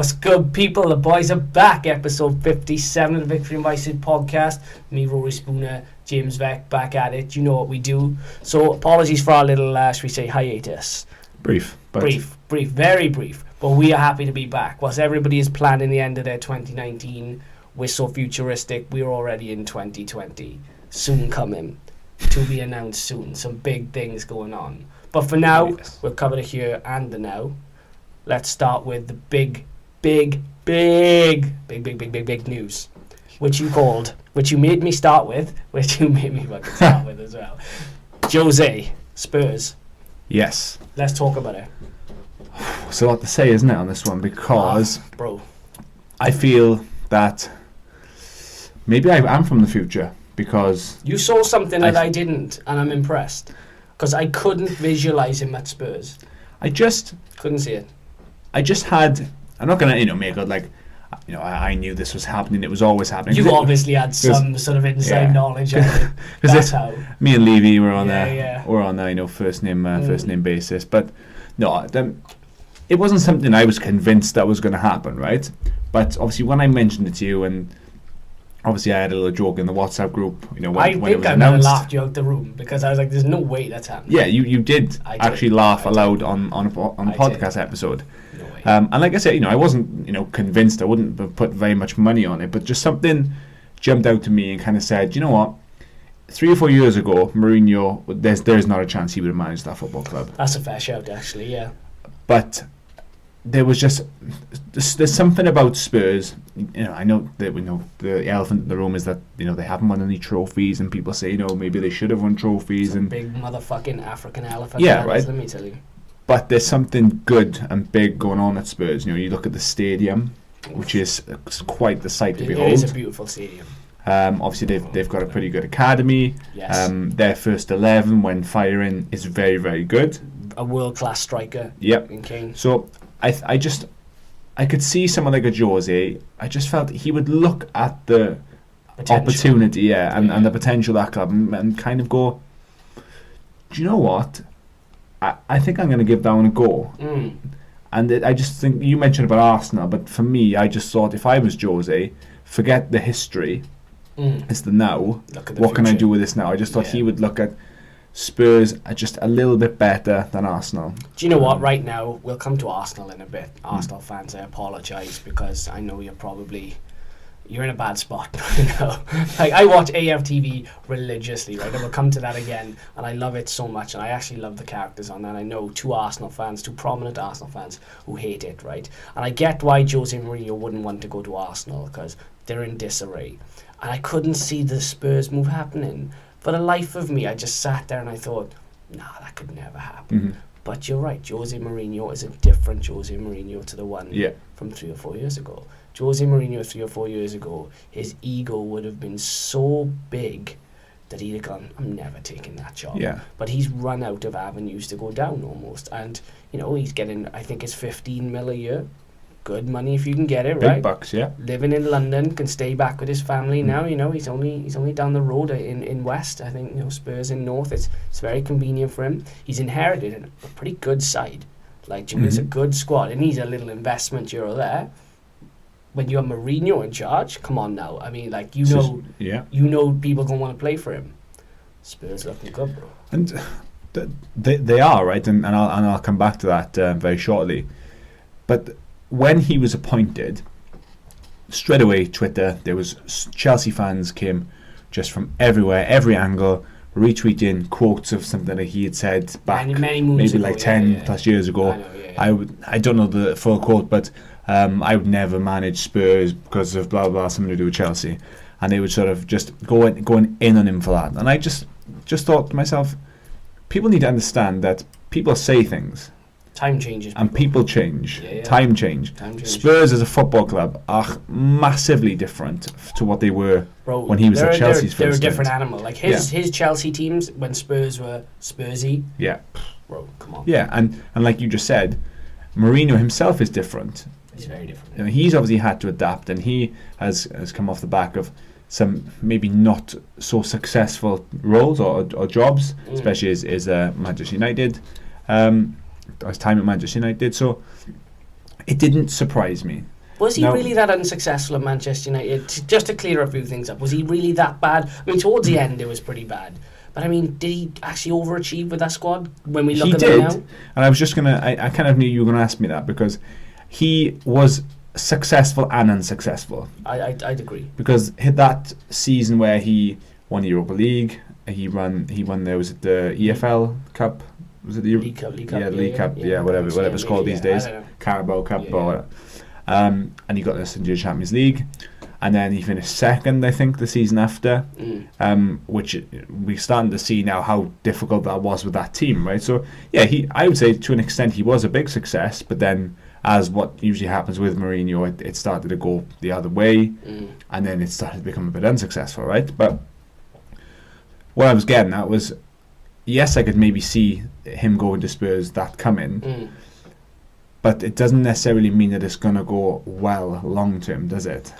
What's good, people? The boys are back. Episode 57 of the Victory Invited podcast. Me, Rory Spooner, James Vec, back at it. You know what we do. So apologies for our little, should we say, hiatus. Brief, very brief. But we are happy to be back. Whilst everybody is planning the end of their 2019, we're so futuristic, we're already in 2020. Soon coming. To be announced soon. Some big things going on. But for now, we'll cover the here and the now. Let's start with the big news, which you made me start with, which you made me fucking start with as well. Jose, Spurs. Yes. Let's talk about it. There's a lot to say, isn't it, on this one? Because bro, I feel that maybe I am from the future, because you saw something that I didn't, and I'm impressed. Because I couldn't visualize him at Spurs. I just couldn't see it. I just had. I'm not gonna, make it like, I knew this was happening. It was always happening. You obviously had some sort of inside knowledge of it. That's how. Me and Levy were on a first name basis. But no, it wasn't something I was convinced that was going to happen, right? But obviously, when I mentioned it to you, and obviously I had a little joke in the WhatsApp group, when it was announced. I think I laughed you out the room because I was like, "There's no way that's happening." Yeah, you did actually laugh aloud on a podcast episode. And like I said, I wasn't, convinced. I wouldn't have put very much money on it, but just something jumped out to me and kind of said, you know what? 3 or 4 years ago, Mourinho, there's not a chance he would have managed that football club. That's a fair shout, actually, yeah. But there was there's something about Spurs. I know that we know the elephant in the room is that they haven't won any trophies, and people say maybe they should have won trophies. And big motherfucking African elephant. Yeah, right. Let me tell you. But there's something good and big going on at Spurs. You look at the stadium, which is quite the sight to behold. It is a beautiful stadium. Obviously, they've got a pretty good academy. Yes. Their first 11, when firing, is very, very good. A world-class striker. Yep. In King. So I could see someone like a Jose. I just felt he would look at the opportunity, and the potential of that club, and kind of go, do you know what? I think I'm going to give that one a go. And I just think, you mentioned about Arsenal, but for me, I just thought, if I was Jose, forget the history, it's the now. What can I do with this now? I just thought he would look at Spurs are just a little bit better than Arsenal. Do you know what? Right now, we'll come to Arsenal in a bit. Arsenal fans, I apologise, because I know you're in a bad spot. Like, I watch AFTV religiously, right? And we'll come to that again, and I love it so much, and I actually love the characters on that. I know two prominent Arsenal fans who hate it, right? And I get why Jose Mourinho wouldn't want to go to Arsenal, because they're in disarray. And I couldn't see the Spurs move happening. For the life of me, I just sat there and I thought, nah, that could never happen. Mm-hmm. But you're right, Jose Mourinho is a different Jose Mourinho to the one from 3 or 4 years ago. Jose Mourinho 3 or 4 years ago, his ego would have been so big that he'd have gone, I'm never taking that job. Yeah. But he's run out of avenues to go down almost. And, he's getting, I think it's 15 mil a year. Good money if you can get it, Big right? Big bucks, yeah. Living in London, can stay back with his family now. He's only down the road in West. I think Spurs in North. It's very convenient for him. He's inherited a pretty good side. Like, it's a good squad. It needs a little investment here or there. When you have Mourinho in charge, come on now. I mean, like, you know people gonna want to play for him. Spurs looking good, bro. And they are, right, and I'll come back to that very shortly. But when he was appointed, straight away Twitter, there was Chelsea fans came just from everywhere, every angle, retweeting quotes of something that he had said back many maybe like 10 plus years ago. I don't know the full quote, but I would never manage Spurs because of blah blah, something to do with Chelsea, and they would sort of just going in on him for that. And I just thought to myself, people need to understand that people say things. Time changes. And people change. Time change. Spurs as a football club are massively different to what they were when he was at Chelsea's they're first a different stint. animal. Like his Chelsea teams, when Spurs were Spursy. Yeah. Bro, come on. Yeah, and like you just said, Mourinho himself is different. He's very different. He's obviously had to adapt, and he has come off the back of some maybe not so successful roles or jobs, especially as Manchester United. His time at Manchester United, so it didn't surprise me. Was he No. really that unsuccessful at Manchester United? Just to clear a few things up, was he really that bad? I mean, towards the end it was pretty bad. But I mean, did he actually overachieve with that squad when we look at them now? And I was just gonna. I kind of knew you were gonna ask me that because he was successful and unsuccessful. I'd agree. Because hit that season where he won the Europa League, he won there was it the EFL Cup, was it the League Cup? Yeah, League Cup, whatever it's called these days, Carabao Cup or whatever. And he got us into the Champions League, and then he finished second, I think, the season after, which we're starting to see now how difficult that was with that team, right? So yeah, I would say to an extent he was a big success, but then as what usually happens with Mourinho, it started to go the other way, and then it started to become a bit unsuccessful, right? But what I was getting at was, yes, I could maybe see him going to Spurs that coming, but it doesn't necessarily mean that it's going to go well long term, does it?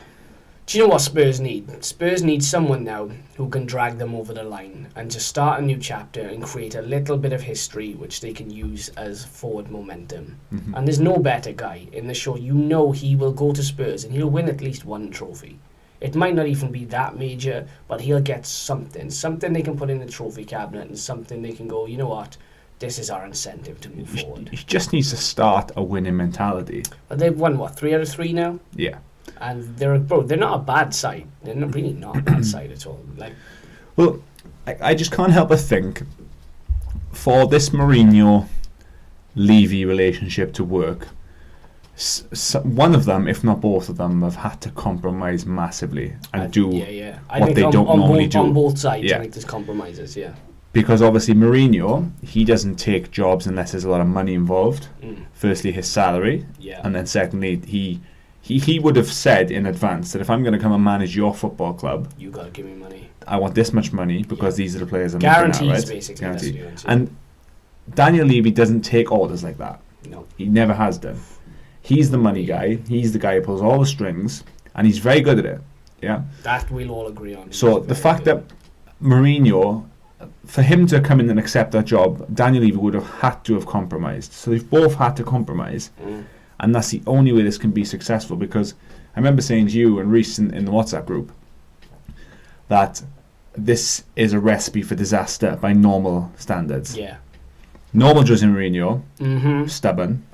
Do you know what Spurs need? Spurs need someone now who can drag them over the line and to start a new chapter and create a little bit of history which they can use as forward momentum. And there's no better guy in the show. You know he will go to Spurs and he'll win at least one trophy. It might not even be that major, but he'll get something they can put in the trophy cabinet and something they can go, you know what, this is our incentive to move forward. He just needs to start a winning mentality. But they've won, what, 3 out of 3 now? Yeah. And they're not a bad side. They're not really not a bad side at all. Well, I just can't help but think for this Mourinho-Levy relationship to work, one of them, if not both of them, have had to compromise massively and do what they don't normally do. On both sides, Yeah. I think there's compromises, yeah. Because obviously Mourinho, he doesn't take jobs unless there's a lot of money involved. Firstly, his salary, and then secondly, he would have said in advance that if I'm going to come and manage your football club, you got to give me money. I want this much money because these are the players I'm Guarantees, looking at, right? basically. Guaranteed. And Daniel Levy doesn't take orders like that. No. He never has done. He's the money guy. He's the guy who pulls all the strings, and he's very good at it. Yeah. That we'll all agree on. So the fact that Mourinho, for him to come in and accept that job, Daniel Levy would have had to have compromised. So they've both had to compromise. And that's the only way this can be successful, because I remember saying to you and Reece in the WhatsApp group that this is a recipe for disaster by normal standards. Yeah. Normal Jose Mourinho, stubborn,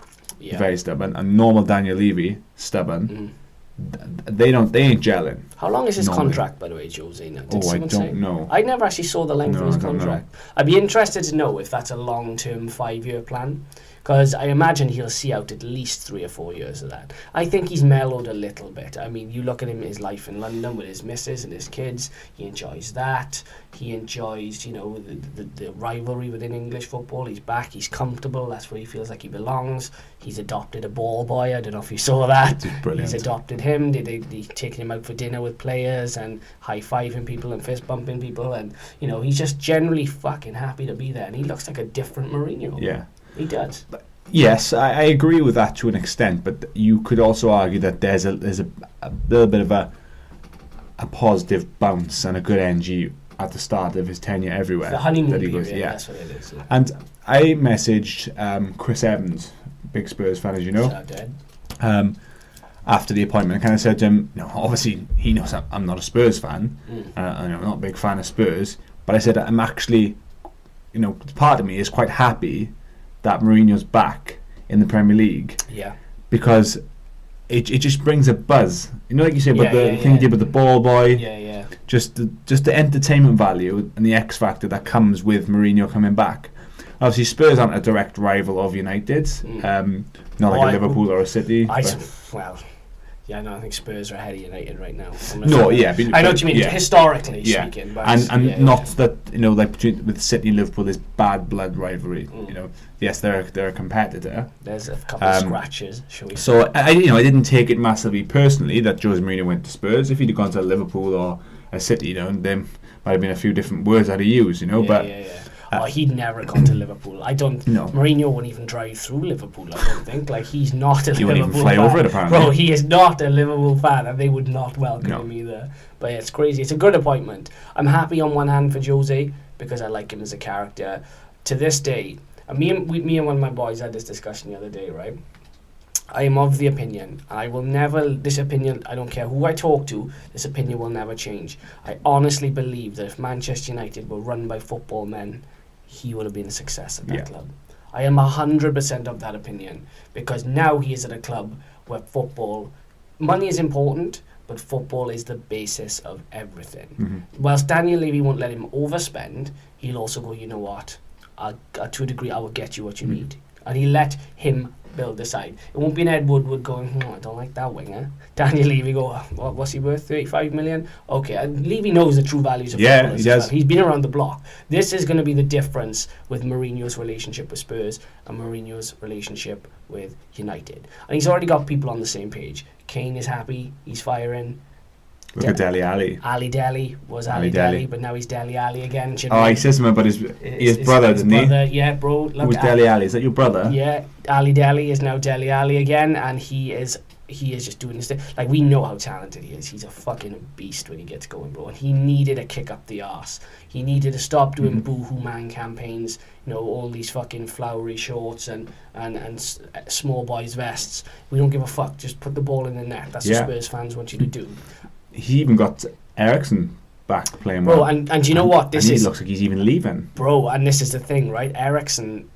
very stubborn, and normal Daniel Levy, stubborn. They ain't gelling. How long is his contract, by the way, Jose? Now, I don't know. I never actually saw the length of his contract. I'd be interested to know if that's a long-term 5-year plan, because I imagine he'll see out at least 3 or 4 years of that. I think he's mellowed a little bit. I mean, you look at him, his life in London with his missus and his kids. He enjoys that. He enjoys, the rivalry within English football. He's back. He's comfortable. That's where he feels like he belongs. He's adopted a ball boy. I don't know if you saw that. Brilliant. He's adopted him. They taking him out for dinner with players and high-fiving people and fist-bumping people. And, he's just generally fucking happy to be there. And he looks like a different Mourinho. Yeah. He does. Yes, I agree with that to an extent, but you could also argue that there's a little bit of a positive bounce and a good energy at the start of his tenure everywhere. The honeymoon that he period, goes, yeah. That's what it is. Yeah. And I messaged Chris Evans, big Spurs fan, as you know, after the appointment. I kind of said to him, obviously he knows I'm not a Spurs fan, and I'm not a big fan of Spurs, but I said I'm actually, part of me is quite happy that Mourinho's back in the Premier League. Yeah. Because it just brings a buzz. Like you say about the thing he did with the ball boy. Yeah. Just the entertainment value and the X factor that comes with Mourinho coming back. Obviously, Spurs aren't a direct rival of United's. Not like a Liverpool or a City. I think Spurs are ahead of United right now. I know what you mean. Historically speaking, but not that like with City and Liverpool, there's bad blood rivalry. Yes, they're a competitor. There's a couple of scratches, shall we? So I didn't take it massively personally that Jose Mourinho went to Spurs. If he'd gone to Liverpool or a City, there might have been a few different words I'd have used. He'd never gone to Liverpool. I don't. No. Mourinho wouldn't even drive through Liverpool. I don't think. He's not a Liverpool fan. He wouldn't even fly over it, apparently. Bro, he is not a Liverpool fan, and they would not welcome him either. But it's crazy. It's a good appointment. I'm happy on one hand for Jose because I like him as a character. To this day, me and one of my boys had this discussion the other day, right? I am of the opinion, and I will never, this opinion, I don't care who I talk to, this opinion will never change. I honestly believe that if Manchester United were run by football men, he would have been a success at that club. I am 100% of that opinion, because now he is at a club where football, money is important, but football is the basis of everything. Mm-hmm. Whilst Daniel Levy won't let him overspend, he'll also go, you know what, to a degree I will get you what you need. And he let him build the side. It won't be an Ed Woodward going, I don't like that winger. Daniel Levy go, what's he worth, 35 million? Okay, and Levy knows the true values of football. He does. Well. He's been around the block. This is going to be the difference with Mourinho's relationship with Spurs and Mourinho's relationship with United. And he's already got people on the same page. Kane is happy, he's firing. Look at Dele Alli. Ali Deli was Ali Deli, but now he's Dele Alli again. He says something about his brother, didn't he? Yeah, bro. Look, who's Dele Alli? Is that your brother? Yeah, Ali Deli is now Dele Alli again, and he is just doing his thing. Like, we know how talented he is. He's a fucking beast when he gets going, bro. And he needed a kick up the arse. He needed to stop doing boohoo man campaigns. You know, all these fucking flowery shorts and small boys vests. We don't give a fuck. Just put the ball in the net. That's what Spurs fans want you to do. He even got Ericsson back playing well. Bro, and you know what? He looks like he's even leaving. Bro, and this is the thing, right? Ericsson,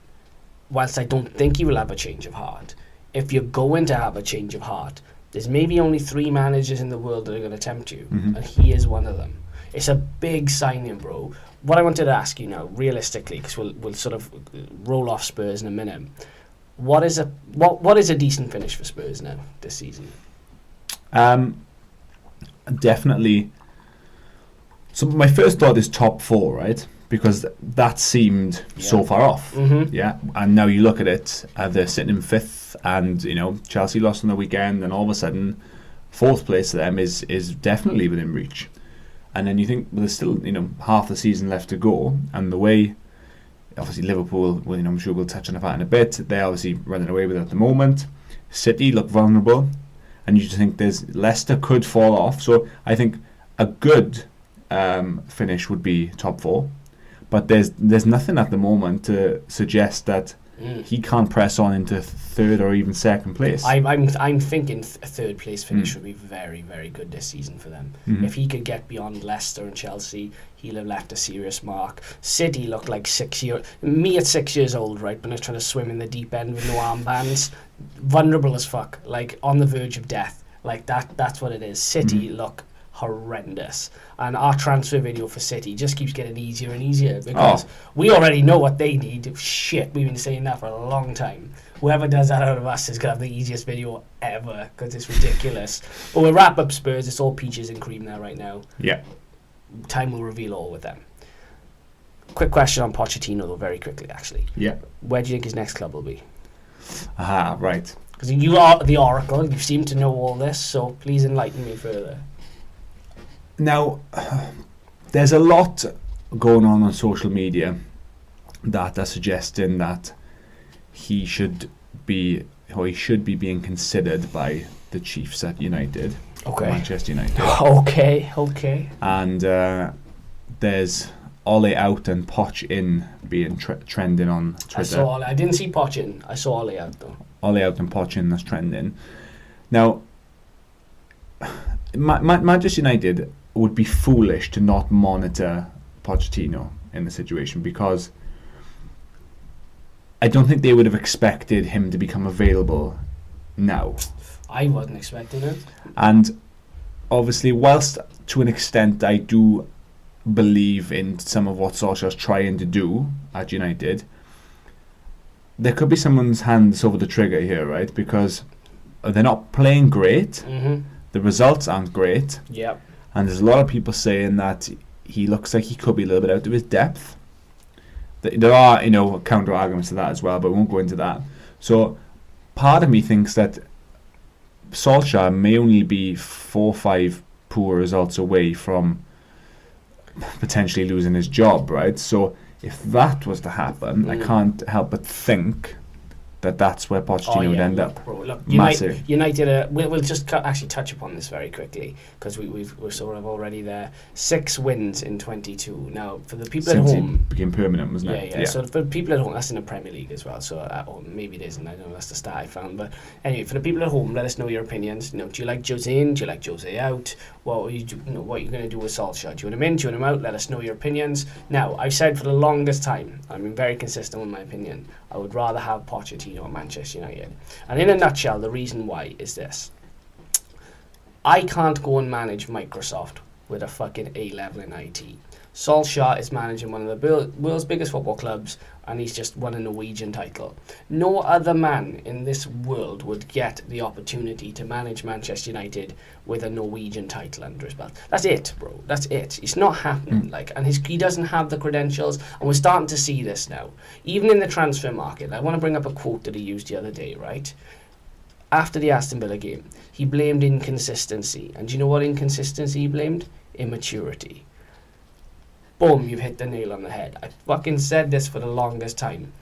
whilst I don't think he will have a change of heart, if you're going to have a change of heart, there's maybe only 3 managers in the world that are going to tempt you, and he is one of them. It's a big signing, bro. What I wanted to ask you now, realistically, because we'll sort of roll off Spurs in a minute, what is a decent finish for Spurs now this season? Definitely. So my first thought is top 4, right? Because that seemed so far off. Yeah, and now you look at it, they're sitting in 5th, and you know Chelsea lost on the weekend, and all of a sudden, 4th place to them is definitely within reach. And then you think, well, there's still half the season left to go, and the way, obviously Liverpool, well, I'm sure we'll touch on that in a bit. They're obviously running away with it at the moment. City look vulnerable. And you just think Leicester could fall off. So I think a good finish would be top 4, but there's nothing at the moment to suggest that he can't press on into 3rd or even 2nd place. I'm thinking a 3rd place finish would be very, very good this season for them. If he could get beyond Leicester and Chelsea, he'll have left a serious mark. City look like 6 years. Me at 6 years old, right, when I was trying to swim in the deep end with no armbands, vulnerable as fuck, like on the verge of death. Like that's what it is. City look horrendous, and our transfer video for City just keeps getting easier and easier because we already know what they need. Shit, we've been saying that for a long time. Whoever does that out of us is gonna have the easiest video ever because it's ridiculous. But we'll wrap up Spurs. It's all peaches and cream there right now. Yeah, time will reveal all with them. Quick question on Pochettino though, very quickly actually. Yeah, where do you think his next club will be? Right. Because you are the oracle. You seem to know all this, so please enlighten me further. Now, there's a lot going on social media that are suggesting that he should be being considered by the Chiefs at United. Okay. Manchester United. Okay. And there's Ole out and Poch in being trending on Twitter. I didn't see Poch in. I saw Ole out though. Ole out and Poch in, that's trending. Now, Manchester United would be foolish to not monitor Pochettino in the situation because I don't think they would have expected him to become available now. I wasn't expecting it. And obviously, whilst to an extent I do believe in some of what Solskjaer's trying to do at United, there could be someone's hands over the trigger here, right? Because they're not playing great. The results aren't great. Yep. And there's a lot of people saying that he looks like he could be a little bit out of his depth. There are, counter arguments to that as well, but we won't go into that. So part of me thinks that Solskjaer may only be 4 or 5 poor results away from potentially losing his job, right? So if that was to happen, I can't help but think that's where Pochettino would end up. Bro, look, Massive. United, we'll just actually touch upon this very quickly because we're sort of already there. 6 wins in 22. Now, for the people Since at home, it became permanent, wasn't it? Yeah. So for the people at home, that's in the Premier League as well. So or maybe it isn't. I don't know. That's the stat I found. But anyway, for the people at home, let us know your opinions. Do you like Jose in? Do you like Jose out? What are you going to do with Solskjaer? Do you want him in? Do you want him out? Let us know your opinions. Now, I've said for the longest time, I've been very consistent with my opinion. I would rather have Pochettino at Manchester United. And in a nutshell, the reason why is this. I can't go and manage Microsoft with a fucking A-level in IT. Solskjaer is managing one of the world's biggest football clubs, and he's just won a Norwegian title. No other man in this world would get the opportunity to manage Manchester United with a Norwegian title under his belt. That's it, bro. That's it. It's not happening. And he doesn't have the credentials, and we're starting to see this now. Even in the transfer market, I want to bring up a quote that he used the other day, right? After the Aston Villa game, he blamed inconsistency. And do you know what inconsistency he blamed? Immaturity. Boom, you've hit the nail on the head. I fucking said this for the longest time.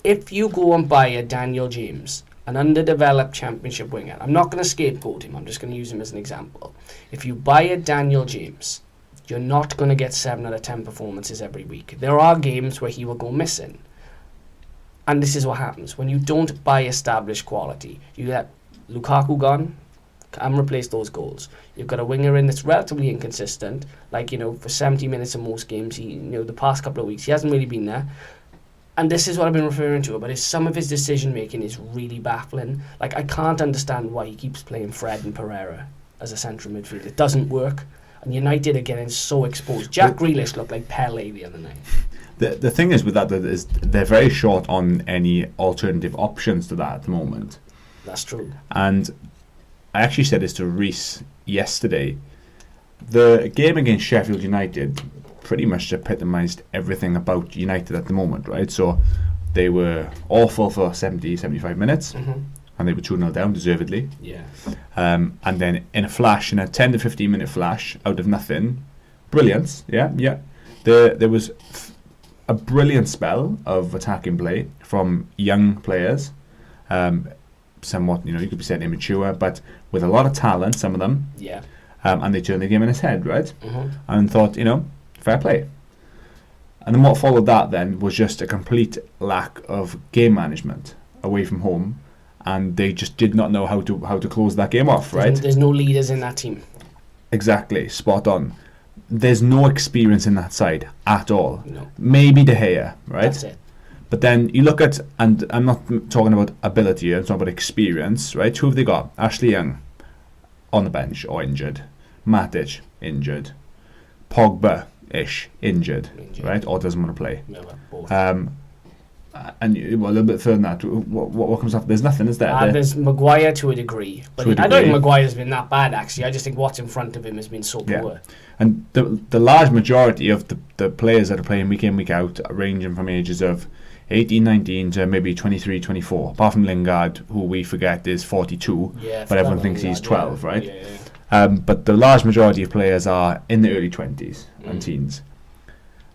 If you go and buy a Daniel James, an underdeveloped championship winger, I'm not going to scapegoat him, I'm just going to use him as an example. If you buy a Daniel James, you're not going to get 7 out of 10 performances every week. There are games where he will go missing. And this is what happens. When you don't buy established quality, you get Lukaku gone, and replace those goals. You've got a winger in that's relatively inconsistent, like, for 70 minutes in most games, the past couple of weeks, he hasn't really been there. And this is what I've been referring to about some of his decision making is really baffling. Like, I can't understand why he keeps playing Fred and Pereira as a central midfield. It doesn't work. And United are getting so exposed. Jack Grealish looked like Pele the other night. The thing is with that is they're very short on any alternative options to that at the moment. That's true. And I actually said this to Reece yesterday. The game against Sheffield United pretty much epitomised everything about United at the moment, right? So they were awful for 70, 75 minutes, and they were 2-0 down, deservedly. Yeah. And then in a 10 to 15 minute flash, out of nothing, brilliance, yeah. There was a brilliant spell of attacking play from young players, somewhat, you could be saying immature, but with a lot of talent, some of them. Yeah. And they turned the game in his head, right? And thought, fair play. And then what followed that then was just a complete lack of game management away from home, and they just did not know how to close that game off, right? There's no leaders in that team. Exactly, spot on. There's no experience in that side at all. No. Maybe De Gea, right? That's it. But then you look at, and I'm not talking about ability, I'm talking about experience, right? Who have they got? Ashley Young, on the bench or injured. Matic, injured. Pogba-ish, injured, right? Or doesn't want to play. No, both. And a little bit further than that, what comes after? There's nothing, is there? There's Maguire to a degree. But I don't think Maguire's been that bad, actually. I just think what's in front of him has been so poor. And the large majority of the players that are playing week in, week out, ranging from ages of 18, 19 to maybe 23, 24. Apart from Lingard, who we forget is 42, but everyone thinks he's 12, right? Yeah. But the large majority of players are in the early 20s and teens.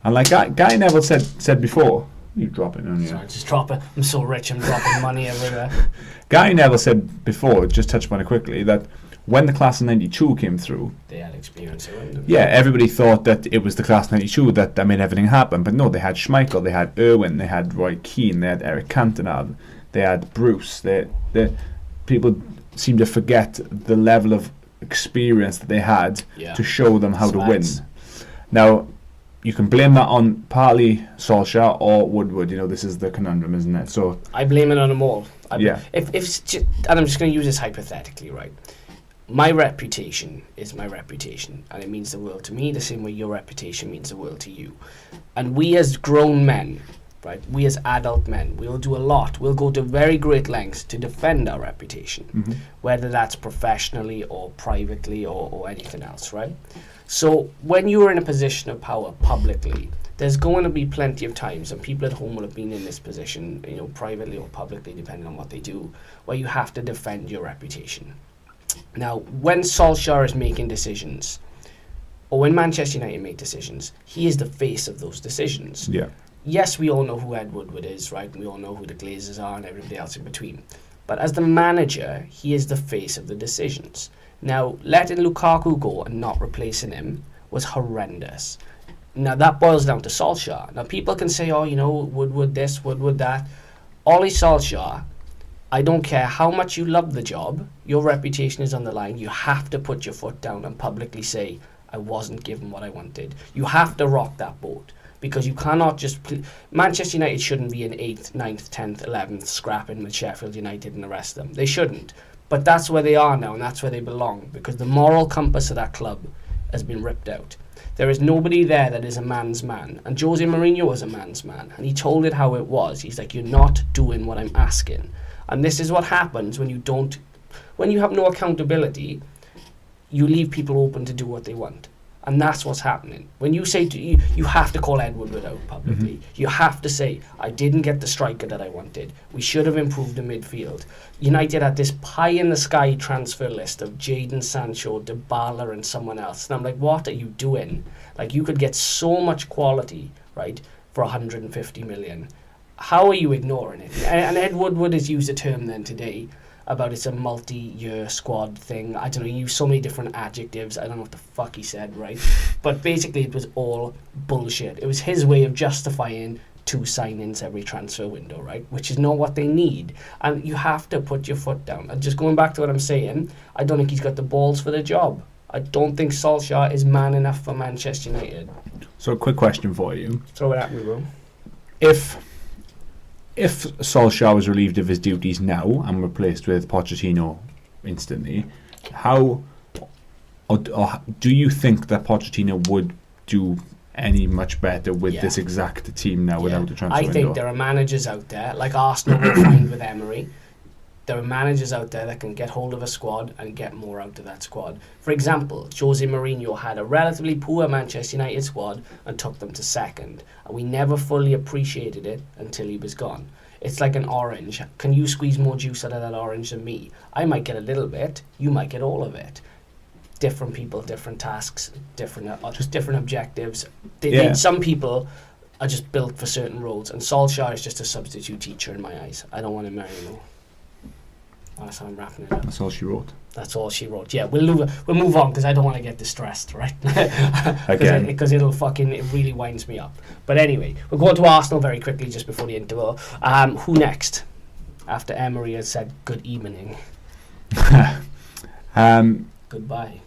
And like Guy Neville said before, you're dropping, aren't you? Sorry, just dropping. I'm so rich, I'm dropping money everywhere. Guy Neville said before, just touch upon it quickly, that when the class of 92 came through, they had experience. Yeah, everybody thought that it was the class of 92 that made everything happen. But no, they had Schmeichel, they had Irwin, they had Roy Keane, they had Eric Cantona, they had Bruce. People seem to forget the level of experience that they had to show them how to win. Now, you can blame that on partly Solskjaer or Woodward. This is the conundrum, isn't it? So I blame it on them all. Yeah. And I'm just going to use this hypothetically, right? My reputation is my reputation, and it means the world to me the same way your reputation means the world to you. And we as grown men, right, we as adult men, we'll do a lot. We'll go to very great lengths to defend our reputation, whether that's professionally or privately or anything else, right? So when you are in a position of power publicly, there's going to be plenty of times, and people at home will have been in this position, privately or publicly, depending on what they do, where you have to defend your reputation. Now, when Solskjaer is making decisions, or when Manchester United make decisions, he is the face of those decisions. Yeah. yes, we all know who Ed Woodward is, right? We all know who the Glazers are and everybody else in between. But as the manager, he is the face of the decisions. Now, letting Lukaku go and not replacing him was horrendous. Now, that boils down to Solskjaer. Now, people can say, oh, Woodward this, Woodward that. Ollie Solskjaer, I don't care how much you love the job, your reputation is on the line. You have to put your foot down and publicly say, I wasn't given what I wanted. You have to rock that boat. Because you cannot just... Manchester United shouldn't be in 8th, 9th, 10th, 11th scrapping with Sheffield United and the rest of them. They shouldn't. But that's where they are now, and that's where they belong. Because the moral compass of that club has been ripped out. There is nobody there that is a man's man. And Jose Mourinho was a man's man. And he told it how it was. He's like, you're not doing what I'm asking. And this is what happens when you don't... When you have no accountability, you leave people open to do what they want. And that's what's happening. When you say you have to call Ed Woodward out publicly. Mm-hmm. You have to say, I didn't get the striker that I wanted. We should have improved the midfield. United had this pie-in-the-sky transfer list of Jadon Sancho, Dybala and someone else. And I'm like, what are you doing? Like, you could get so much quality, right, for 150 million. How are you ignoring it? And Ed Woodward has used a term then today about it's a multi-year squad thing. I don't know, he used so many different adjectives. I don't know what the fuck he said, right? But basically it was all bullshit. It was his way of justifying 2 signings every transfer window, right? Which is not what they need. And you have to put your foot down. And just going back to what I'm saying, I don't think he's got the balls for the job. I don't think Solskjaer is man enough for Manchester United. So a quick question for you. Throw it at me, bro. If Solskjaer was relieved of his duties now and replaced with Pochettino instantly, how or do you think that Pochettino would do any much better with this exact team now without the transfer window? I think there are managers out there, like Arsenal will find with Emery. There are managers out there that can get hold of a squad and get more out of that squad. For example, Jose Mourinho had a relatively poor Manchester United squad and took them to second. And we never fully appreciated it until he was gone. It's like an orange. Can you squeeze more juice out of that orange than me? I might get a little bit. You might get all of it. Different people, different tasks, different objectives. Some people are just built for certain roles. And Solskjaer is just a substitute teacher in my eyes. I don't want to marry him. That's how I'm wrapping it up. That's all she wrote. That's all she wrote. Yeah, we'll move on because I don't want to get distressed, right? Again. Because it really winds me up. But anyway, we'll go on to Arsenal very quickly just before the interval. Who next? After Emery has said good evening. Goodbye.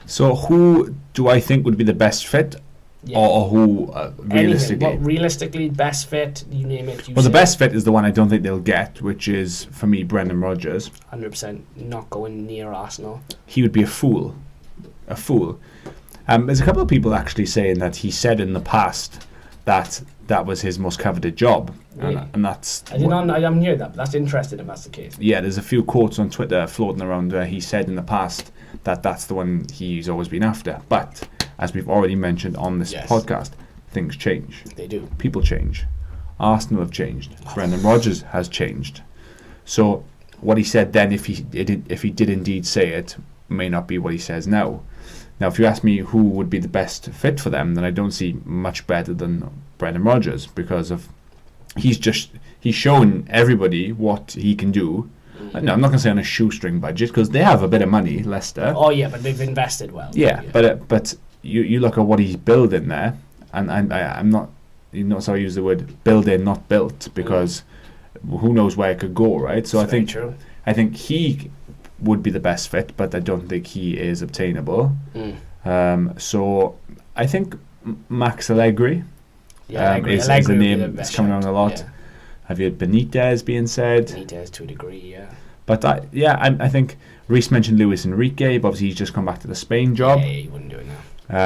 So who do I think would be the best fit? Yeah. Or who realistically? Realistically, best fit, you name it. The best fit is the one I don't think they'll get, which is, for me, Brendan Rodgers. 100% not going near Arsenal. He would be a fool. A fool. There's a couple of people actually saying that he said in the past that was his most coveted job. Really? And that's... I'm near that, but that's interesting if that's the case. Yeah, there's a few quotes on Twitter floating around where he said in the past that that's the one he's always been after. But... as we've already mentioned on this podcast, things change. They do. People change. Arsenal have changed. Brendan Rodgers has changed. So what he said then, if he did indeed say it, may not be what he says now. Now, if you ask me who would be the best fit for them, then I don't see much better than Brendan Rodgers, because of he's shown everybody what he can do. No, I'm not going to say on a shoestring budget, because they have a bit of money, Leicester. Oh yeah, but they've invested well. Yeah. But you look at what he's building there, and I'm not, so I use the word building, not built, because who knows where it could go, right? So I think he would be the best fit, but I don't think he is obtainable. So I think Max Allegri, is a name that's coming around a lot. Yeah. Have you had Benitez being said? Benitez to a degree, yeah. But I think Reece mentioned Luis Enrique, but obviously he's just come back to the Spain job. Yeah, he wouldn't do it now.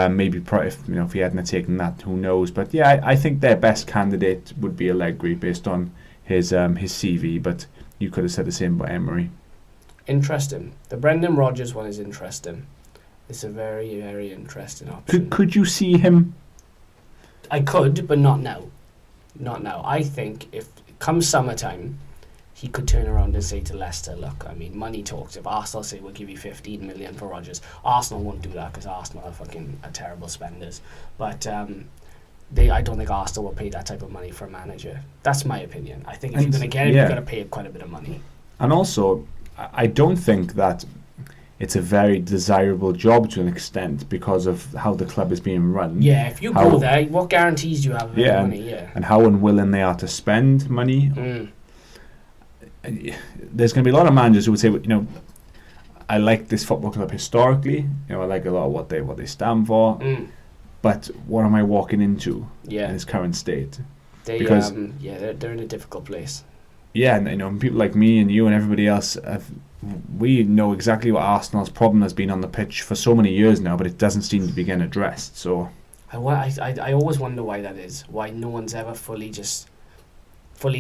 Maybe if he hadn't taken that, who knows? But yeah, I think their best candidate would be Allegri based on his CV. But you could have said the same about Emery. Interesting. The Brendan Rodgers one is interesting. It's a very, very interesting option. Could you see him? I could, but not now. Not now. I think if come summertime, he could turn around and say to Leicester, look, I mean, money talks. If Arsenal say we'll give you 15 million for Rodgers, Arsenal won't do that because Arsenal are terrible spenders. But I don't think Arsenal will pay that type of money for a manager. That's my opinion. I think if you're going to get him, yeah. you've got to pay quite a bit of money. And also, I don't think that it's a very desirable job to an extent because of how the club is being run. Yeah, if you go there, what guarantees do you have of the Yeah, money? Yeah, and how unwilling they are to spend money. There's going to be a lot of managers who would say, you know, I like this football club historically. You know, I like a lot of what they stand for. But what am I walking into in its current state? Because they're in a difficult place. Yeah, and you know, people like me and you and everybody else, we know exactly what Arsenal's problem has been on the pitch for so many years now, but it doesn't seem to be getting addressed. So I always wonder why that is. Why no one's ever fully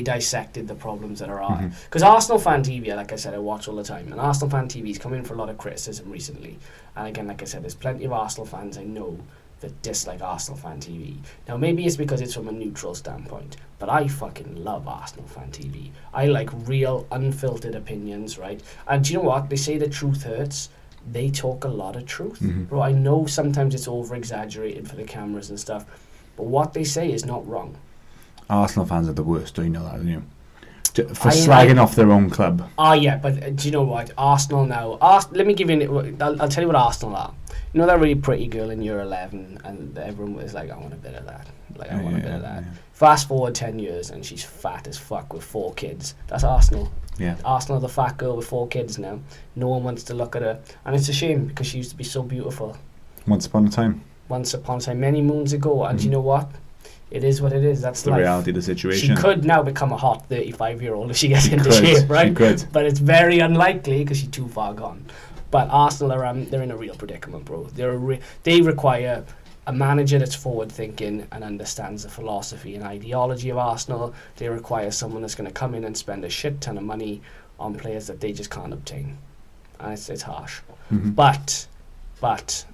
dissected the problems that are because Arsenal Fan TV, like I said, I watch all the time, and Arsenal Fan TV's come in for a lot of criticism recently. And again, like I said, there's plenty of Arsenal fans I know that dislike Arsenal Fan TV. Now maybe it's because it's from a neutral standpoint, but I fucking love Arsenal Fan TV. I like real, unfiltered opinions, right? And do you know what? They say the truth hurts. They talk a lot of truth. Bro, I know sometimes it's over-exaggerated for the cameras and stuff, but what they say is not wrong. Arsenal fans are the worst, do you know that, don't you? For slagging off their own club. Oh yeah, but do you know what? Arsenal now... let me give you... I'll tell you what Arsenal are. You know that really pretty girl in year 11 and everyone was like, I want a bit of that. Like, I want a bit of that. Fast forward 10 years and she's fat as fuck with 4 kids. That's Arsenal. Yeah. Arsenal, the fat girl with 4 kids now. No one wants to look at her. And it's a shame because she used to be so beautiful. Once upon a time, many moons ago. And you know what? It is what it is. That's the reality of the situation. She could now become a hot 35-year-old if she gets into shape, right? She could. But it's very unlikely because she's too far gone. But Arsenal are they're in a real predicament, bro. They require a manager that's forward-thinking and understands the philosophy and ideology of Arsenal. They require someone that's going to come in and spend a shit ton of money on players that they just can't obtain. And it's harsh. But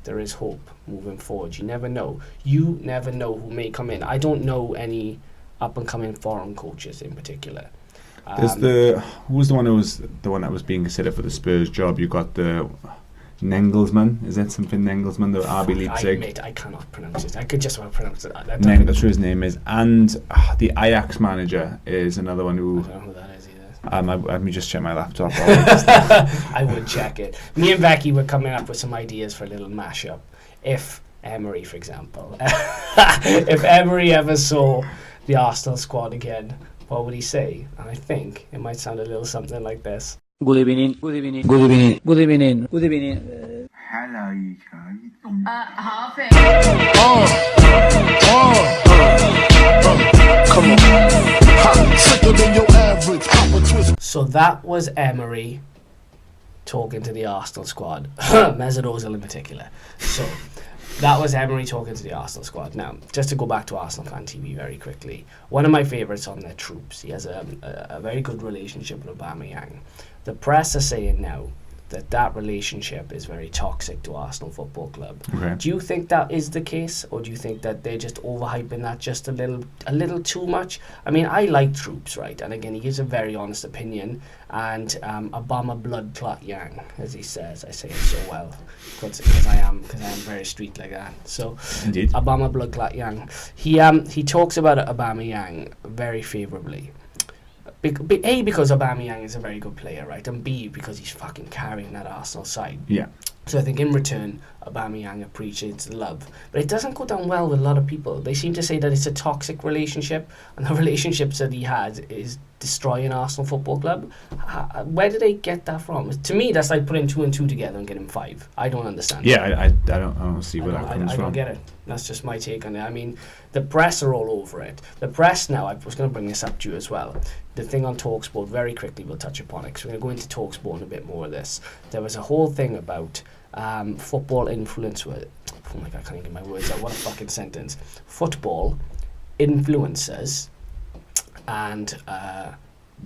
there is hope moving forward. You never know. You never know who may come in. I don't know any up-and-coming foreign coaches in particular. There's who was the one that was being considered for the Spurs job? You got the Nengelsmann. Is that something Nengelsmann, the RB Leipzig? I cannot pronounce it. I could just want to pronounce it. That's what his name is. And the Ajax manager is another one who... I don't know who that is either. Let me just check my laptop. I would check it. Me and Becky were coming up with some ideas for a little mashup. If Emery, for example, if Emery ever saw the Arsenal squad again, what would he say? And I think it might sound a little something like this. Good evening. Good evening. Good evening. Good evening. Good evening. Hello, you guys. Half it. Come on. Sicker than your average. So that was Emery talking to the Arsenal squad. Mesut Ozil in particular. So that was Emery talking to the Arsenal squad. Now, just to go back to Arsenal Fan TV very quickly, one of my favourites on their troops, he has a very good relationship with Aubameyang. The press are saying now that relationship is very toxic to Arsenal Football Club. Okay. Do you think that is the case, or do you think that they're just overhyping that just a little too much? I mean, I like Troops, right? And again, he gives a very honest opinion. And Obama blood clot Yang, as he says, I say it so well because I am very street like that. So, Indeed. Obama blood clot Yang. He talks about Aubameyang very favourably. A, because Aubameyang is a very good player, right? And B, because he's fucking carrying that Arsenal side. Yeah. So I think in return, Aubameyang appreciates the love. But it doesn't go down well with a lot of people. They seem to say that it's a toxic relationship, and the relationships that he has is destroying Arsenal Football Club. Where did they get that from? To me, that's like putting 2 and 2 together and getting 5. I don't understand. Yeah, I don't see where that comes from. I don't get it. That's just my take on it. I mean, the press are all over it. The press now, I was going to bring this up to you as well. The thing on TalkSport, very quickly we'll touch upon it, because we're going to go into TalkSport and a bit more of this. There was a whole thing about football influence. Oh my God, I can't even get my words out. What a fucking sentence. Football influencers and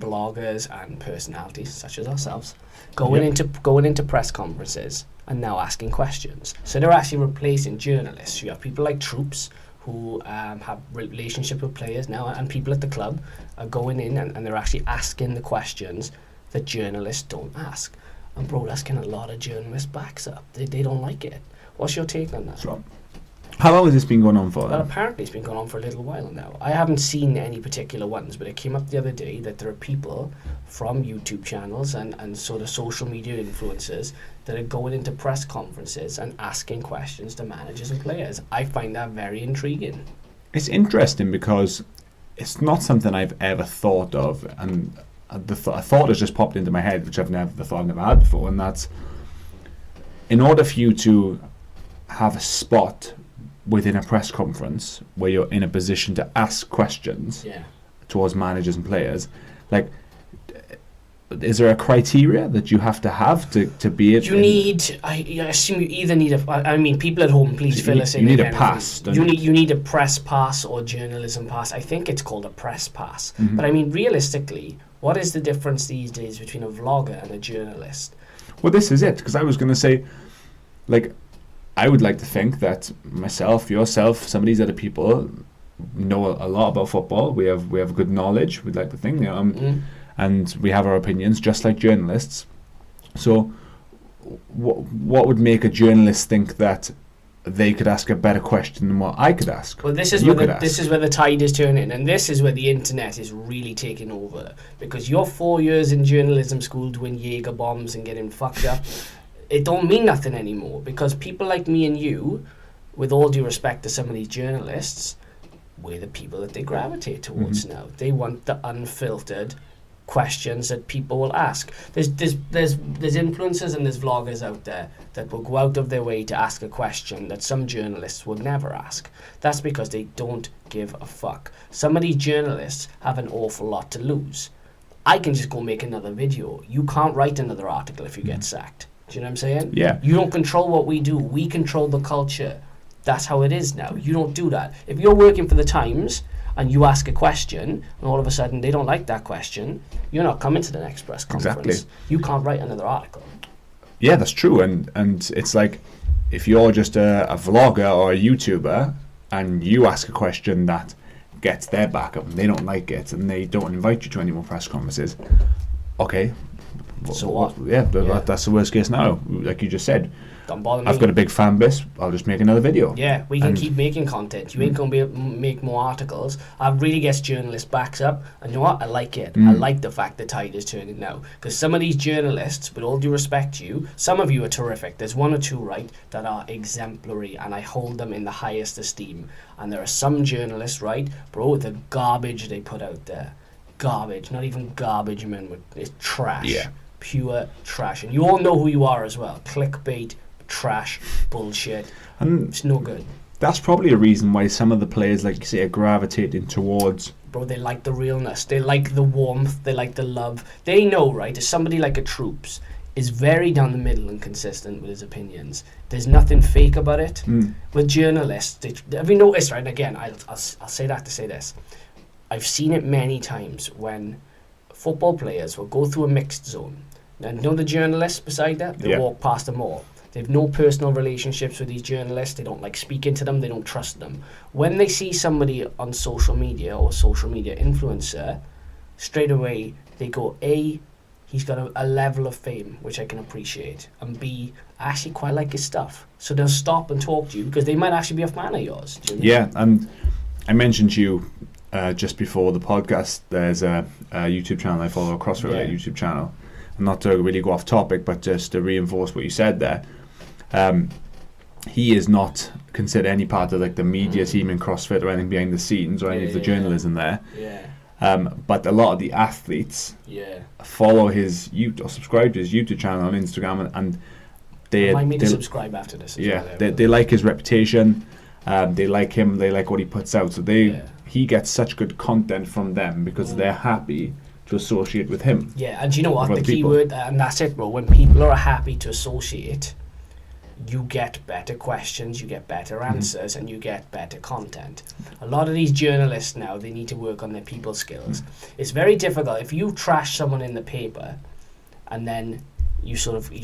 bloggers and personalities such as ourselves going into press conferences and now asking questions. So they're actually replacing journalists. You have people like Troops who have relationship with players now, and people at the club are going in and they're actually asking the questions that journalists don't ask. And bro, that's getting a lot of journalists backs up. They don't like it. What's your take on that? So, How long has this been going on for? Well, Then? apparently it's been going on for a little while now. I haven't seen any particular ones, but it came up the other day that there are people from YouTube channels and sort of social media influencers that are going into press conferences and asking questions to managers and players. I find that very intriguing. It's interesting because it's not something I've ever thought of, and a thought has just popped into my head, which I've never had before, and that's in order for you to have a spot within a press conference where you're in a position to ask questions towards managers and players, like, is there a criteria that you have to be able? I assume you either need I mean, people at home, please fill us in. You need a again. pass. You need a press pass or journalism pass. I think it's called a press pass. But I mean, realistically, what is the difference these days between a vlogger and a journalist? Well, this is it, because I was going to say, like, I would like to think that myself, yourself, some of these other people know a lot about football. We have good knowledge. We'd like to think, and we have our opinions, just like journalists. So, what would make a journalist think that they could ask a better question than what I could ask? Well, this is where the tide is turning, and this is where the internet is really taking over. Because your 4 years in journalism school doing Jaeger bombs and getting fucked up, it don't mean nothing anymore, because people like me and you, with all due respect to some of these journalists, we're the people that they gravitate towards now. They want the unfiltered questions that people will ask. There's influencers and there's vloggers out there that will go out of their way to ask a question that some journalists would never ask. That's because they don't give a fuck. Some of these journalists have an awful lot to lose. I can just go make another video. You can't write another article if you get sacked. Do you know what I'm saying? Yeah. You don't control what we do. We control the culture. That's how it is now. You don't do that. If you're working for the Times and you ask a question and all of a sudden they don't like that question, you're not coming to the next press conference. Exactly. You can't write another article. Yeah, that's true. And it's like, if you're just a vlogger or a YouTuber and you ask a question that gets their back up and they don't like it and they don't invite you to any more press conferences, okay. So what? Yeah, that's the worst case now. Like you just said, Don't bother me. I've got a big fan base. I'll just make another video. Yeah, we can keep making content. You ain't going to be able to make more articles. I really guess journalists backs up. And you know what? I like it. I like the fact the tide is turning now. Because some of these journalists, with all due respect to you, some of you are terrific. There's one or two, right, that are exemplary. And I hold them in the highest esteem. And there are some journalists, right, bro, the garbage they put out there. Garbage. Not even garbage, man. It's trash. Yeah. Pure trash. And you all know who you are as well. Clickbait, trash, bullshit. And it's no good. That's probably a reason why some of the players, like you say, are gravitating towards. Bro, they like the realness. They like the warmth. They like the love. They know, right, as somebody like a Troops is very down the middle and consistent with his opinions. There's nothing fake about it. With journalists, have you noticed, right, and again, I'll say that to say this. I've seen it many times when football players will go through a mixed zone. And you know the journalists beside that? They walk past them all. They have no personal relationships with these journalists. They don't like speaking to them. They don't trust them. When they see somebody on social media or social media influencer, straight away they go, A, he's got a level of fame, which I can appreciate. And B, I actually quite like his stuff. So they'll stop and talk to you because they might actually be a fan of yours. Do you know? Yeah, and I mentioned to you just before the podcast, there's a YouTube channel I follow, a CrossFit YouTube channel. And not to really go off topic, but just to reinforce what you said there. He is not considered any part of like the media team in CrossFit or anything behind the scenes or any of the journalism there. Yeah. But a lot of the athletes follow his or subscribe to his YouTube channel on Instagram, and they remind me to subscribe after this. They like his reputation. They like him. They like what he puts out. So he gets such good content from them because they're happy to associate with him. Yeah, and you know what? The key word, and that's it, bro. When people are happy to associate, you get better questions, you get better answers, and you get better content. A lot of these journalists now, they need to work on their people skills. It's very difficult. If you trash someone in the paper, and then you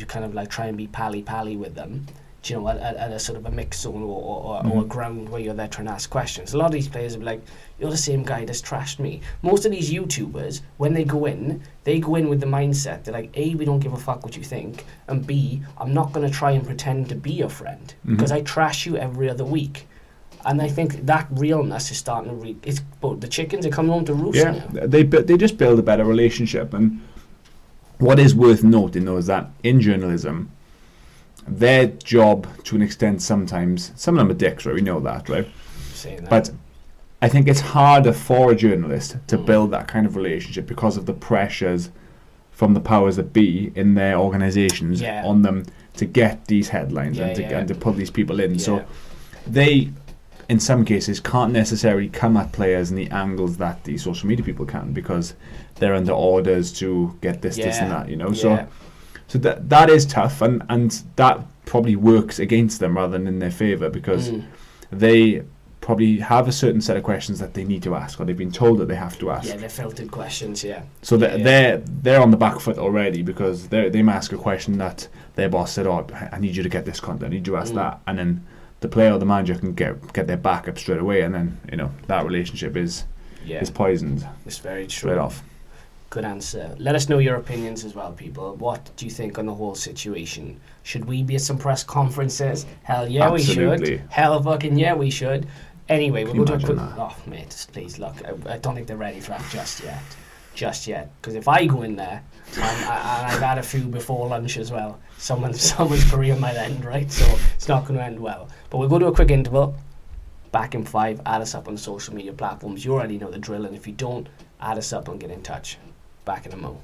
kind of like try and be pally with them, you know, at a sort of a mixed zone or a ground where you're there trying to ask questions. A lot of these players will be like, you're the same guy that's trashed me. Most of these YouTubers, when they go in with the mindset, they're like, A, we don't give a fuck what you think, and B, I'm not going to try and pretend to be your friend, because I trash you every other week. And I think that realness is starting to it's but the chickens are coming home to roost Yeah, now. they just build a better relationship. And what is worth noting, though, is that in journalism, their job, to an extent, sometimes, some of them are dicks, right? We know that, right? Saying that. But I think it's harder for a journalist to build that kind of relationship because of the pressures from the powers that be in their organisations on them to get these headlines and to pull these people in. So they, in some cases, can't necessarily come at players in the angles that the social media people can, because they're under orders to get this and that, you know. So that is tough, and that probably works against them rather than in their favour, because they probably have a certain set of questions that they need to ask, or they've been told that they have to ask. Yeah, they're filtered questions, So they're on the back foot already, because they may ask a question that their boss said, "Oh, I need you to get this content, I need you to ask that," and then the player or the manager can get their back up straight away, and then, you know, that relationship is poisoned. It's very true. Straight off. Good answer. Let us know your opinions as well, people. What do you think on the whole situation? Should we be at some press conferences? Hell yeah, Absolutely. we should. Hell fucking yeah, we should. Anyway, we'll go to a quick... that? Oh, mate, please, look. I don't think they're ready for that just yet. Just yet. Because if I go in there, and I've had a few before lunch as well, someone's career might end, right? So it's not going to end well. But we'll go to a quick interval. Back in 5. Add us up on social media platforms. You already know the drill. And if you don't, add us up and get in touch. Back in a mo.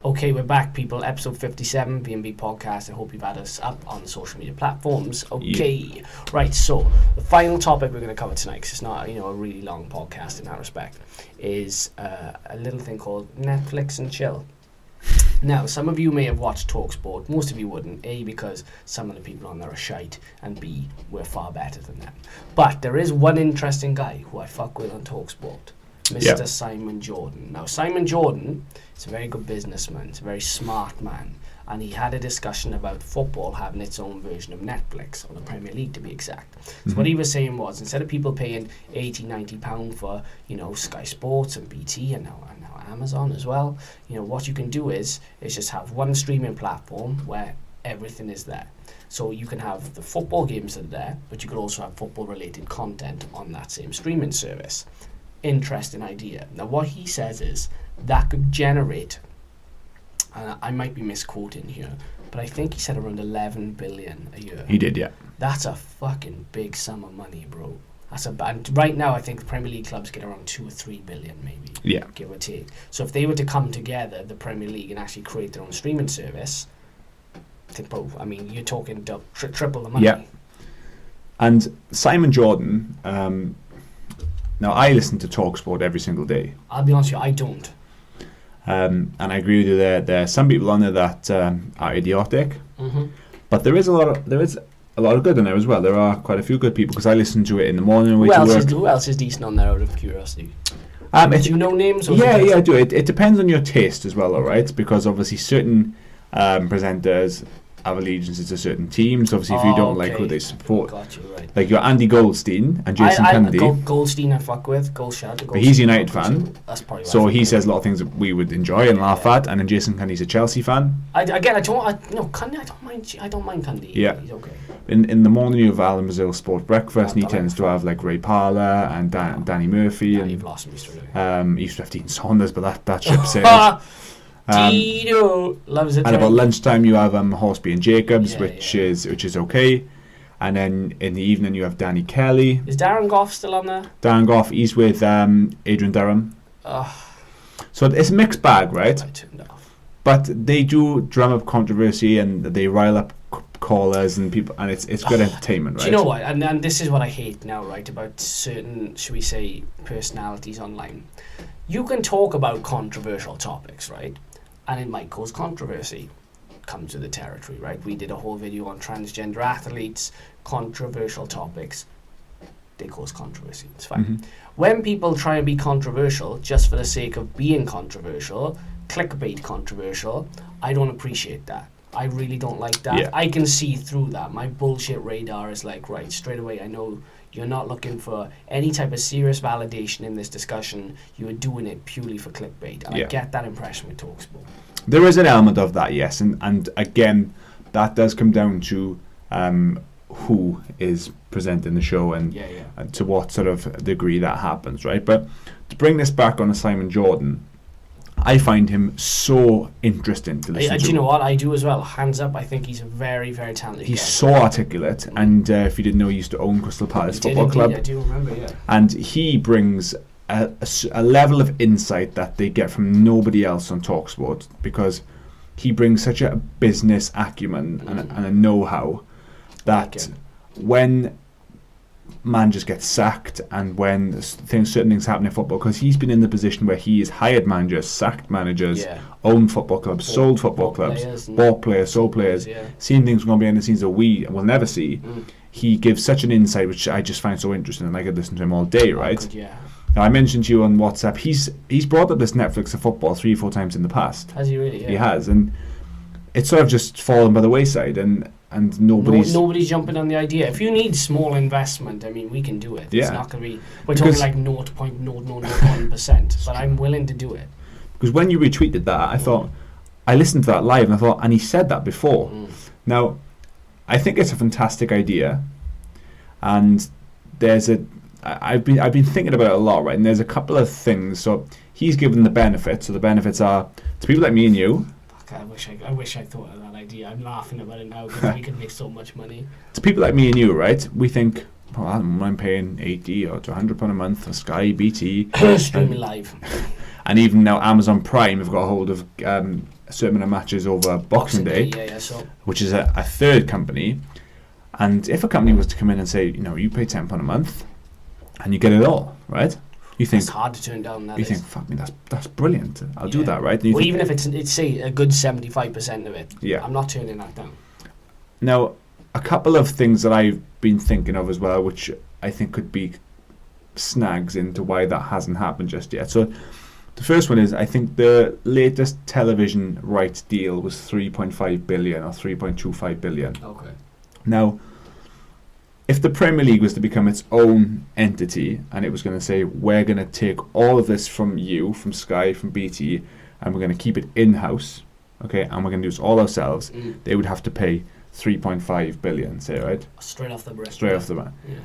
Okay, we're back, people. Episode 57, B&B Podcast. I hope you've had us up on the social media platforms. Okay, right, so the final topic we're going to cover tonight, because it's not, a really long podcast in that respect, is a little thing called Netflix and Chill. Now, some of you may have watched TalkSport. Most of you wouldn't. A, because some of the people on there are shite, and B, we're far better than them. But there is one interesting guy who I fuck with on TalkSport. Mr. Simon Jordan. Now, Simon Jordan is a very good businessman. He's a very smart man. And he had a discussion about football having its own version of Netflix, or the Premier League to be exact. So what he was saying was, instead of people paying £80, £90 for, Sky Sports and BT and now Amazon as well, what you can do is just have one streaming platform where everything is there. So you can have the football games that are there, but you could also have football-related content on that same streaming service. Interesting idea. Now what he says is that could generate, and I might be misquoting here, but I think he said around 11 billion a year. He did, yeah. That's a fucking big sum of money, bro. And right now I think the Premier League clubs get around 2 or 3 billion maybe, give or take. So if they were to come together, the Premier League, and actually create their own streaming service, you're talking triple the money. Yeah. And Simon Jordan, now, I listen to TalkSport every single day. I'll be honest with you, I don't. And I agree with you there are some people on there that are idiotic. But there is a lot of good in there as well. There are quite a few good people, because I listen to it in the morning. Who else is decent on there, out of curiosity? Do you know names? Or yeah, I do. It depends on your taste as well, all right? Because obviously certain presenters have allegiances to certain teams. Obviously, if you don't like who they support, right. Like your Andy Goldstein and Jason Cundy. Goldstein I fuck with. But he's a United fan. That's probably so he says a lot of things that we would enjoy and laugh at. And then Jason Cundy's a Chelsea fan. Cundy, I don't mind. I don't mind Cundy. Yeah, he's okay. In the morning you have Alan Brazil Sport Breakfast, and he tends to have like Ray Parler and Danny Murphy. Yeah, and you've lost me straight away. He used to have Dean Saunders, but that ship sailed. Tito loves it. And about lunchtime you have Horsby and Jacobs, which is okay. And then in the evening you have Danny Kelly. Is Darren Goff still on there? Darren Goff, he's with Adrian Durham. So it's a mixed bag, right? I turned off. But they do drum up controversy, and they rile up callers and people, and it's good entertainment, right? Do you know what? And this is what I hate now, right? About certain, should we say, personalities online. You can talk about controversial topics, right? And it might cause controversy. Comes with the territory, right? We did a whole video on transgender athletes, controversial topics. They cause controversy. It's fine. When people try and be controversial just for the sake of being controversial, clickbait controversial, I don't appreciate that. I really don't like that. Yeah. I can see through that. My bullshit radar is like, right, straight away I know you're not looking for any type of serious validation in this discussion. You are doing it purely for clickbait. And I get that impression with TalkSport. There is an element of that, yes. And again, that does come down to who is presenting the show and to what sort of degree that happens, right? But to bring this back on to Simon Jordan, I find him so interesting to listen to. Do you know what? I do as well. Hands up, I think he's a very, very talented guy. He's so articulate, and if you didn't know, he used to own Crystal Palace Football Club. I do remember, yeah. And he brings a level of insight that they get from nobody else on TalkSport, because he brings such a business acumen and a know-how that when managers get sacked and when certain things happen in football, because he's been in the position where he has hired managers, sacked managers, owned football clubs, sold football clubs, bought players, sold players, seen things going behind the scenes that we will never see. He gives such an insight which I just find so interesting, and I could listen to him all day, right? Now, I mentioned to you on WhatsApp, he's brought up this Netflix of football 3-4 times in the past. Has he really? Yeah. He has, and it's sort of just fallen by the wayside, and nobody's jumping on the idea. If you need small investment, I mean, we can do it. It's not going to be, we're talking like 0.001%, but I'm willing to do it. Because when you retweeted that, I thought, I listened to that live, and I thought, and he said that before. Now, I think it's a fantastic idea, and I've been thinking about it a lot, right? And there's a couple of things. So he's given the benefits. So the benefits are to people like me and you. Fuck, I wish I thought of that idea. I'm laughing about it now because we could make so much money. To people like me and you, right? We think, well, I'm paying £80 or £100 a month for Sky, BT, streaming live, and even now Amazon Prime have got a hold of a certain amount of matches over Boxing Day, which is a third company. And if a company was to come in and say, you pay £10 a month, and you get it all, right? You think it's hard to turn down. You think, fuck me, that's brilliant. I'll do that, right? Well, even if it's say a good 75% of it, I'm not turning that down. Now, a couple of things that I've been thinking of as well, which I think could be snags into why that hasn't happened just yet. So, the first one is, I think the latest television rights deal was 3.5 billion or 3.25 billion. Okay. Now, if the Premier League was to become its own entity and it was going to say, we're going to take all of this from you, from Sky, from BT, and we're going to keep it in-house, okay, and we're going to do this all ourselves, they would have to pay 3.5 billion, say, right? Straight off the bat. Straight off the bat. Yeah.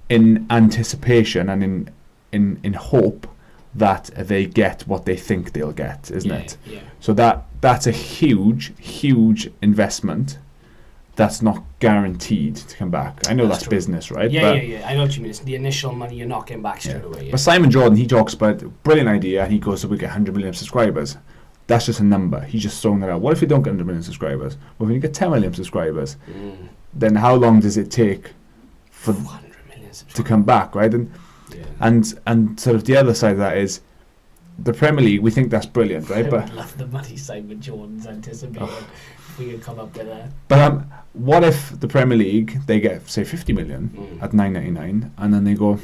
In anticipation and in hope that they get what they think they'll get, isn't it? Yeah. So that's a huge, huge investment that's not guaranteed to come back. I know that's business, right? Yeah. I know what you mean. It's the initial money you're not getting back straight away. Yeah. But Simon Jordan, he talks about brilliant idea, and he goes, so we get 100 million subscribers. That's just a number. He's just throwing that out. What if we don't get 100 million subscribers? Well, if you get 10 million subscribers, then how long does it take for 100 million to come back, right? And sort of the other side of that is the Premier League. We think that's brilliant, right? I would love the money Simon Jordan's anticipating. If we could come up with that. But what if the Premier League, they get, say, 50 million at $9.99, and then they go,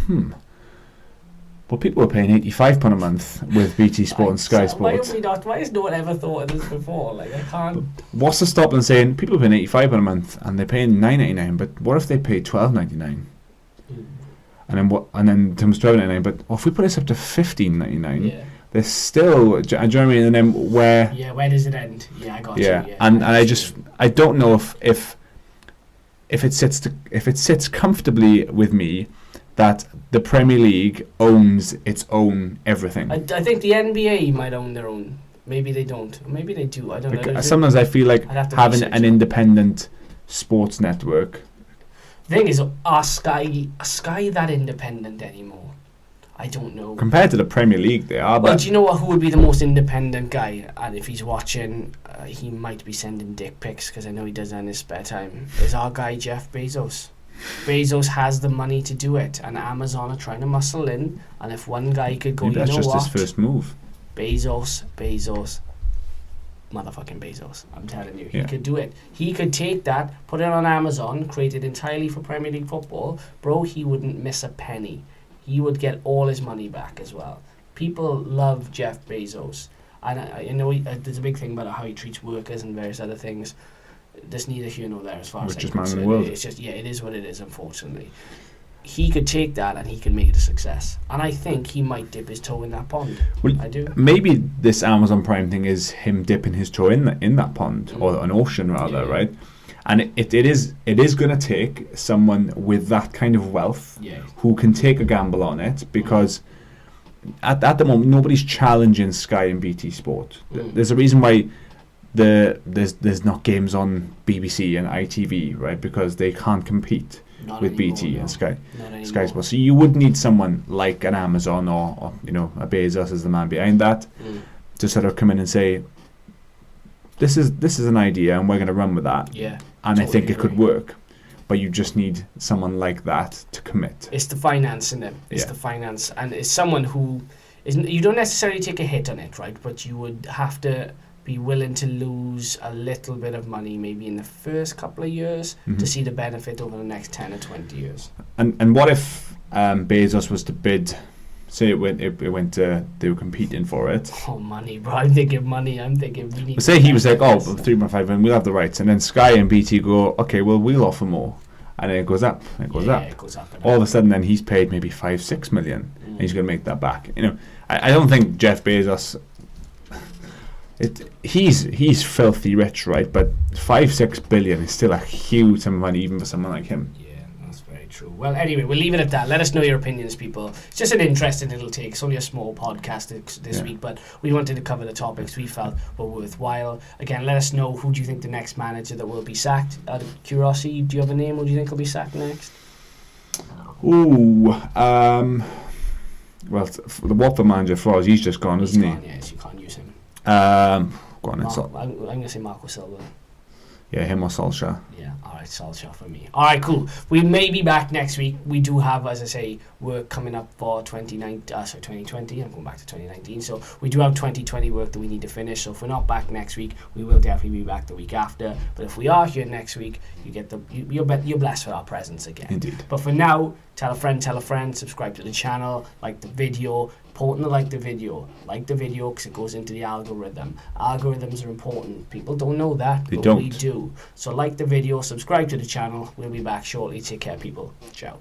well, people are paying £85 a month with BT Sport and Sky Sports. Why has no one ever thought of this before? Like, I can't. What's to stop them saying, people are paying £85 a month and they're paying $9.99, but what if they pay $12.99? And then comes $12.99, but if we put this up to $15.99, there's still, do you know what I mean? And then where does it end? Yeah, I got you. Yeah, and I don't know if it sits comfortably with me that the Premier League owns its own everything. I think the NBA might own their own. Maybe they don't. Maybe they do. I don't know. Sometimes I feel like having an independent sports network. The thing is, are Sky that independent anymore? I don't know. Compared to the Premier League, they are. Well, do you know who would be the most independent guy? And if he's watching, he might be sending dick pics, because I know he does that in his spare time. Is our guy Jeff Bezos. Bezos has the money to do it, and Amazon are trying to muscle in. And if one guy could go, that's just his first move. Bezos, motherfucking Bezos. I'm telling you, he could do it. He could take that, put it on Amazon, create it entirely for Premier League football. Bro, he wouldn't miss a penny. He would get all his money back as well. People love Jeff Bezos. And I know there's a big thing about how he treats workers and various other things. There's neither here nor there as far as I'm concerned. It's just, it is what it is, unfortunately. He could take that and he could make it a success. And I think he might dip his toe in that pond. Well, I do. Maybe this Amazon Prime thing is him dipping his toe in that pond, or an ocean rather, right? And it is going to take someone with that kind of wealth who can take a gamble on it, because at the moment nobody's challenging Sky and BT Sport. There's a reason why there's not games on BBC and ITV, right? Because they can't compete with BT and Sky Sports. So you would need someone like an Amazon or a Bezos as the man behind that to sort of come in and say, this is an idea and we're going to run with that. Yeah. And totally I think it could work. But you just need someone like that to commit. It's the finance in it. It's the finance, and it's someone who isn't. You don't necessarily take a hit on it, right? But you would have to be willing to lose a little bit of money, maybe in the first couple of years, to see the benefit over the next 10 or 20 years. And what if Bezos was to bid? Say it went they were competing for it. Oh, money, bro. I'm thinking money. I'm thinking we need. But say he was like, 3.5, and we'll have the rights, and then Sky and BT go, okay, well we'll offer more, and then it goes up, and it goes up. It goes up. All of a sudden, then he's paid maybe 5-6 million, and he's going to make that back. I don't think Jeff Bezos. He's filthy rich, right? But 5-6 billion is still a huge sum of money, even for someone like him. True. Well, anyway, we'll leave it at that. Let us know your opinions, people. It's just an interesting little take. It's only a small podcast this week, but we wanted to cover the topics we felt were worthwhile. Again, let us know, who do you think the next manager that will be sacked? Out of curiosity, do you have a name? Who do you think will be sacked next? Well, the Watford manager for us, he's just gone, isn't he? Yes, you can't use him. Go on, I'm going to say Marco Silva. Yeah, him or Solskjaer. Yeah, alright, Solskjaer for me. Alright, cool. We may be back next week. We do have, as I say, work coming up for 2020. I'm going back to 2019. So we do have 2020 work that we need to finish. So if we're not back next week, we will definitely be back the week after. But if we are here next week, you're blessed with our presence again. Indeed. But for now, tell a friend, subscribe to the channel, like the video. Important to like the video because it goes into the algorithm. Algorithms are important. People don't know that, but we do. So like the video, subscribe to the channel. We'll be back shortly. Take care, people. Ciao.